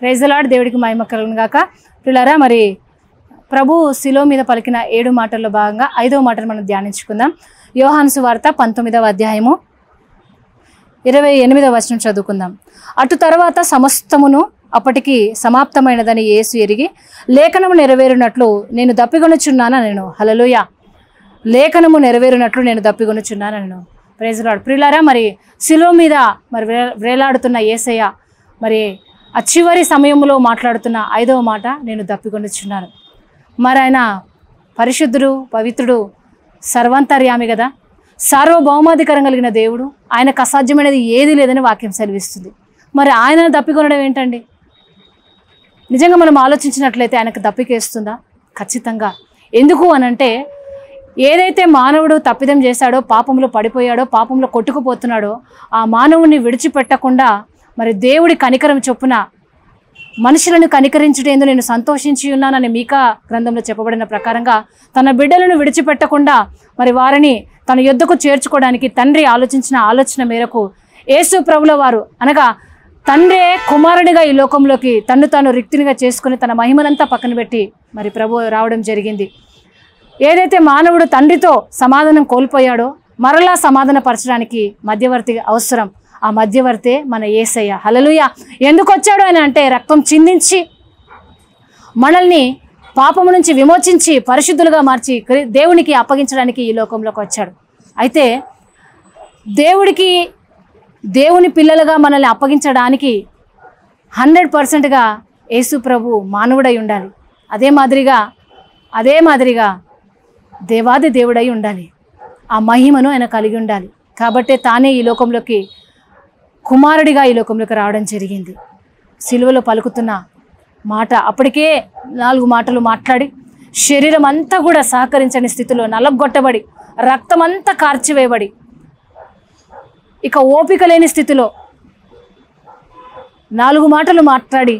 Praise the lord. దేవుడికి మహిమ కలుగును గాక. పిల్లరా, మరి ప్రభు శిలువ మీద పలికిన 7 మాటల్లో భాగంగా 5వ మాటను మనం ధ్యానించుకుందాం. యోహాను సువార్త 19వ అధ్యాయము 28వ వచనం చదువుకుందాం. అటు తర్వాత సమస్తమును అప్పటికి సమాప్తమైనదని యేసు ఎరిగి లేఖనము నెరవేరునట్లు నేను దప్పిగొనుచున్నాననెను. హల్లెలూయా. లేఖనము నెరవేరునట్లు నేను దప్పిగొనుచున్నాననెను. Praise the lord. ప్రియులారా, మరి శిలువ మీద మరి వేలాడుతున్న యేసయ్య మరి ఆ చివరి సమయంలో మాట్లాడుతున్న 5వ మాట, నేను దప్పిగొనుచున్నాను. మరి ఆయన పరిశుద్ధుడు, పవిత్రుడు, సర్వాంతర్యామి కదా, సార్వభౌమాధికారం కలిగిన దేవుడు. ఆయనకు అసాధ్యమైనది ఏది లేదని వాక్యం సెలవిస్తుంది. మరి ఆయనను దప్పికొనడం ఏంటండి? నిజంగా మనం ఆలోచించినట్లయితే ఆయనకు దప్పికేస్తుందా? ఖచ్చితంగా. ఎందుకు అనంటే, ఏదైతే మానవుడు తప్పిదం చేశాడో, పాపంలో పడిపోయాడో, పాపంలో కొట్టుకుపోతున్నాడో, ఆ మానవుని విడిచిపెట్టకుండా మరి దేవుడి కనికరం చొప్పున మనుషులను కనికరించటేందు నేను సంతోషించి ఉన్నానని మీకా గ్రంథంలో చెప్పబడిన ప్రకారంగా తన బిడ్డలను విడిచిపెట్టకుండా మరి వారిని తన యొద్దకు చేర్చుకోవడానికి తండ్రి ఆలోచించిన ఆలోచన మేరకు యేసు ప్రభుల వారు అనగా తండ్రే కుమారుడిగా ఈ లోకంలోకి తన్ను తాను రిక్తునిగా చేసుకుని తన మహిమనంతా పక్కన పెట్టి మరి ప్రభు రావడం జరిగింది. ఏదైతే మానవుడు తండ్రితో సమాధానం కోల్పోయాడో మరలా సమాధాన పరచడానికి మధ్యవర్తి అవసరం. ఆ మధ్యవర్తే మన యేసయ్య. హల్లెలూయా. ఎందుకు వచ్చాడు అని అంటే, రక్తం చిందించి మనల్ని పాపము నుంచి విమోచించి పరిశుద్ధులుగా మార్చి దేవునికి అప్పగించడానికి ఈ లోకంలోకి వచ్చాడు. అయితే దేవుని పిల్లలుగా మనల్ని అప్పగించడానికి 100%గా యేసు ప్రభు మానవుడై ఉండాలి. అదే మాదిరిగా దేవాది దేవుడై ఉండాలి. ఆ మహిమను ఆయన కలిగి ఉండాలి. కాబట్టే తానే ఈ లోకంలోకి కుమారుడిగా ఈ లోకంలోకి రావడం జరిగింది. సిలువలో పలుకుతున్న మాట, అప్పటికే 4 మాటలు మాట్లాడి శరీరం అంతా కూడా సహకరించని స్థితిలో నలగొట్టబడి రక్తమంతా కార్చివేయబడి ఇక ఓపిక లేని స్థితిలో 4 మాటలు మాట్లాడి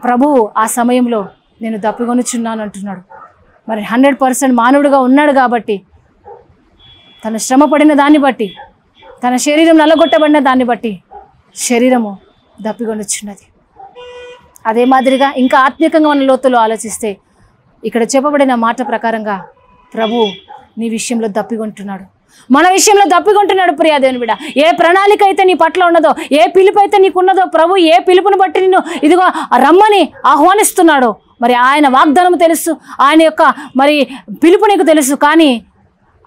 ప్రభువు ఆ సమయంలో నేను దప్పిగొనుచున్నాను అంటున్నాడు. మరి 100% మానవుడిగా ఉన్నాడు కాబట్టి తను శ్రమ పడిన దాన్ని బట్టి, తన శరీరం నలగొట్టబడిన దాన్ని బట్టి శరీరము దప్పిగొనుచున్నది. అదే మాదిరిగా ఇంకా ఆత్మీయంగా మన లోతులో ఆలోచిస్తే ఇక్కడ చెప్పబడిన మాట ప్రకారంగా ప్రభు నీ విషయంలో దప్పిగొంటున్నాడు, మన విషయంలో దప్పిగొంటున్నాడు. ప్రియా దేవుని బిడ్డ, ఏ ప్రణాళిక అయితే నీ పట్ల ఉన్నదో, ఏ పిలుపు అయితే నీకున్నదో, ప్రభు ఏ పిలుపుని బట్టి నిన్ను ఇదిగో రమ్మని ఆహ్వానిస్తున్నాడో, మరి ఆయన వాగ్దానం తెలుసు, ఆయన యొక్క మరి పిలుపు నీకు తెలుసు. కానీ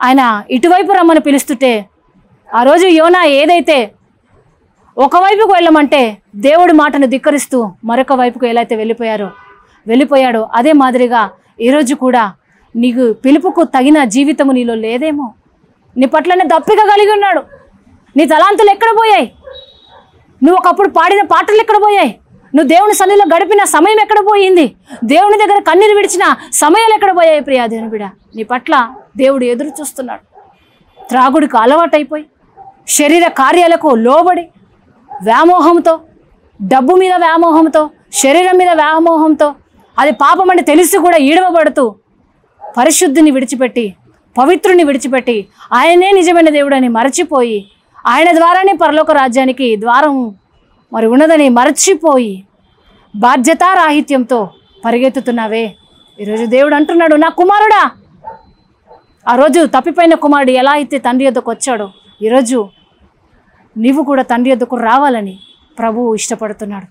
ఆయన ఇటువైపు రమ్మని పిలుస్తుంటే ఆ రోజు యోనా ఏదైతే ఒకవైపుకు వెళ్ళమంటే దేవుడి మాటను ధిక్కరిస్తూ మరొక వైపుకు ఎలా అయితే వెళ్ళిపోయాడో అదే మాదిరిగా ఈరోజు కూడా నీకు పిలుపుకు తగిన జీవితము నీలో లేదేమో. నీ పట్లనే దప్పిక కలిగి ఉన్నాడు. నీ తలాంతులు ఎక్కడ పోయాయి? నువ్వు ఒకప్పుడు పాడిన పాటలు ఎక్కడ పోయాయి? నువ్వు దేవుని సన్నిధిలో గడిపిన సమయం ఎక్కడ పోయింది? దేవుని దగ్గర కన్నీరు విడిచిన సమయాలు ఎక్కడ పోయాయి? ప్రియా దేవుని బిడ్డ, నీ పట్ల దేవుడు ఎదురు చూస్తున్నాడు. త్రాగుడికి అలవాటైపోయి శరీర కార్యాలకు లోబడి వ్యామోహంతో, డబ్బు మీద వ్యామోహంతో, శరీరం మీద వ్యామోహంతో, అది పాపం అని తెలిసి కూడా ఈడవబడుతూ పరిశుద్ధిని విడిచిపెట్టి, పవిత్రుని విడిచిపెట్టి, ఆయనే నిజమైన దేవుడని మరచిపోయి, ఆయన ద్వారానే పరలోక రాజ్యానికి ద్వారం మరి ఉన్నదని మరచిపోయి బాధ్యతారాహిత్యంతో పరిగెత్తుతున్నావే. ఈరోజు దేవుడు అంటున్నాడు, నా కుమారుడా. ఆ రోజు తప్పిపోయిన కుమారుడు ఎలా అయితే తండ్రి యొద్దకు వచ్చాడో, ఈరోజు నీవు కూడా తండ్రి యొద్దకు రావాలని ప్రభువు ఇష్టపడుతున్నాడు.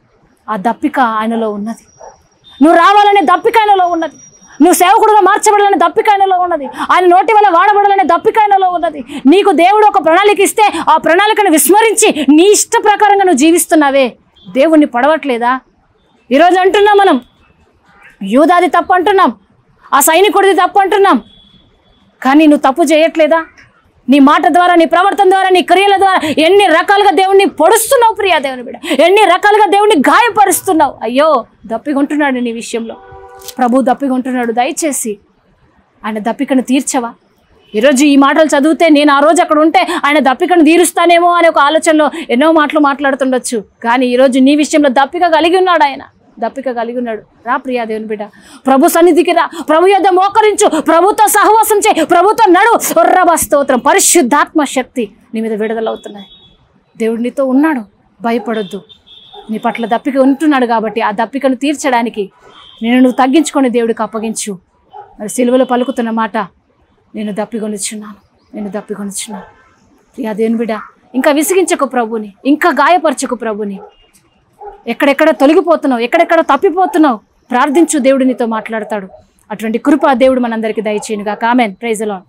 ఆ దప్పిక ఆయనలో ఉన్నది. నువ్వు రావాలనే దప్పిక ఆయనలో ఉన్నది. నువ్వు సేవకుడుగా మార్చబడాలనే దప్పిక ఆయనలో ఉన్నది. ఆయన నోటి వల్ల వాడబడాలనే దప్పిక ఆయనలో ఉన్నది. నీకు దేవుడు ఒక ప్రణాళిక ఇస్తే ఆ ప్రణాళికను విస్మరించి నీ ఇష్ట ప్రకారంగా నువ్వు జీవిస్తున్నావే. దేవుణ్ణి పడవట్లేదా? ఈరోజు అంటున్నాం మనం, యూదాది తప్పు అంటున్నాం, ఆ సైనికుడిది తప్పు అంటున్నాం. కానీ నువ్వు తప్పు చేయట్లేదా? నీ మాట ద్వారా, నీ ప్రవర్తన ద్వారా, నీ క్రియల ద్వారా ఎన్ని రకాలుగా దేవుణ్ణి పొడుస్తున్నావు ప్రియా దేవుని బిడ్డ, ఎన్ని రకాలుగా దేవుణ్ణి గాయపరుస్తున్నావు. అయ్యో, దప్పిగొంటున్నాడు నీ విషయంలో. ప్రభు దప్పిగొంటున్నాడు. దయచేసి ఆయన దప్పికను తీర్చవా? ఈరోజు ఈ మాటలు చదివితే నేను ఆ రోజు అక్కడ ఉంటే ఆయన దప్పికను తీరుస్తానేమో అనే ఒక ఆలోచనలో ఎన్నో మాటలు మాట్లాడుతుండొచ్చు. కానీ ఈరోజు నీ విషయంలో దప్పిక కలిగి ఉన్నాడు. ఆయన దప్పిక కలిగి ఉన్నాడు. రా ప్రియా దేవుని బిడ్డ, ప్రభు సన్నిధికి రా, ప్రభు యొద్ద మోకరించు, ప్రభుతో సహవాసం చేయి, ప్రభుతో నడు. రబ్బా స్తోత్రం. పరిశుద్ధాత్మ శక్తి నీ మీద విడుదలవుతున్నాయి. దేవుడు నీతో ఉన్నాడు. భయపడొద్దు. నీ పట్ల దప్పిక ఉంటున్నాడు కాబట్టి ఆ దప్పికను తీర్చడానికి నువ్వు తగ్గించుకొని దేవుడికి అప్పగించు. మరి సిలువలో పలుకుతున్న మాట, నేను దప్పికొనిచున్నాను. ప్రియా దేవుని బిడ్డ, ఇంకా విసిగించకు ప్రభుని, ఇంకా గాయపరచకు ప్రభుని. ఎక్కడెక్కడ తొలగిపోతున్నావు, ఎక్కడెక్కడ తప్పిపోతున్నావు, ప్రార్థించు, దేవుడు నీతో మాట్లాడతాడు. అటువంటి కృప దేవుడు మనందరికీ దయచేయునుగాక. ఆమేన్. Praise the lord.